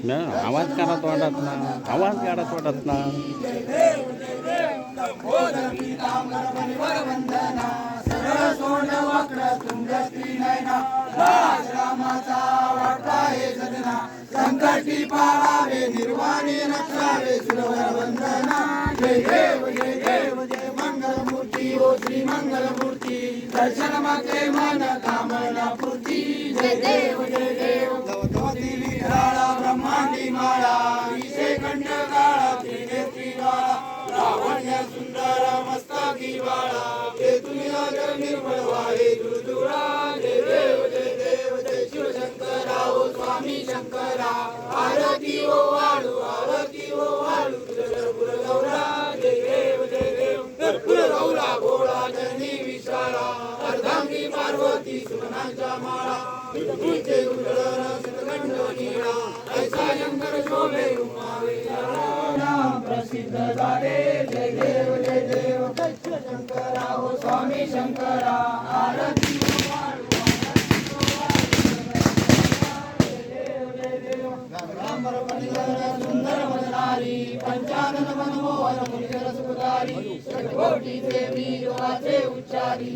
ना आवाज काढत वाटत ना, आवाज काढत वाटत ना. संकटी पाळावे निर्वाणी रक्षावे सुरवर वंदना. जय देव जय देव जय मंगलमूर्ती ओ श्री मंगलमूर्ती. दर्शन मागे मन कामना पूर्ती. जय देव जय देव गवतवती विठ्ठला ब्रह्मांडी माळा. विषय कंठ काळा त्रिनेत्री बाळा. लावण्य सुंदर मस्तकी बाळा. ते तुम्ही अगर निर्मळ वाहे दुर्दुळा. जय देव जय देव जय शिवशंकरा ओ स्वामी शंकरा. आरती ओ वाळू आरती ओ वाळू कर्पूर गौरा. जय देव जय देव कर्पूर गौरा भोळा जनी विशाळा. अर्धांगी पार्वती सुमनांच्या माळा. तुझे उजळण सतकंठ नीळा. ऐसा शंकर शोभे उमावे नाम प्रसिद्ध झाले. जय देव जय देव शंकरा ओ स्वामी शंकरा. आरती ओ वाळू सुंदर मदनारी. पंचानन मनमोहन मुनिकर सुखदारी. षटकोटी देवी योगाचे उच्चारी.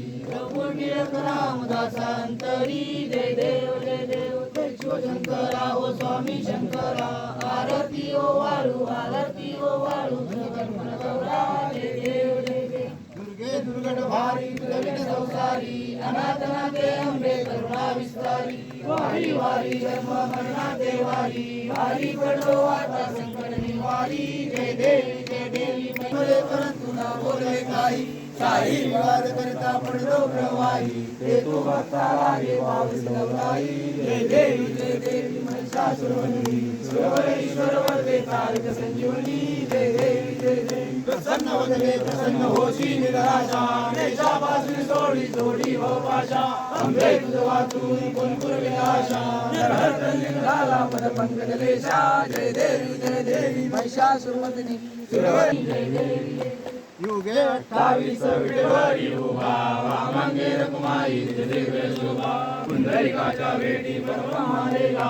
रामदासांतरी. जय देव जय देव जय शिवशंकरा ओ स्वामी शंकरा. आरती ओ वाळू आरती ओ वाळू कर्पूर गौरा. जय देव जय देव दुर्गे दुर्गट भारी दुर्गट संसारी. अनाथनाथे अंबे करुणा विस्तारी. वारी वारी जन्म मरणाते वारी. वारी पडलो आता संकट निवारी. जय देवी जय देवी बोले परंतु ना बोले काही. काही विवाद करता पडलो प्रवाही. ते तो भक्ताला हे वावसलाई. जय देवी जय देवी महिषासुरवंदी. सुरवर ईश्वर वरदे तारक संजीवनी. जय देवी जय देवी प्रसन्न वदने प्रसन्न होशी निराशा. नेशापासून सोडी जोडी व पाशा. अंबे तुझ वाचून कोण पुरविला आशा. निघाला पद पंकज देशा. जय देवी जय देवी महिषासुरवंदिनी. सुरवरी जय देवी युगे 28 विठवरी उभा. वामांगे रकुमाई निज दिव्य शोभा. पुंडलिकाच्या भेटी परब्रह्मालेला.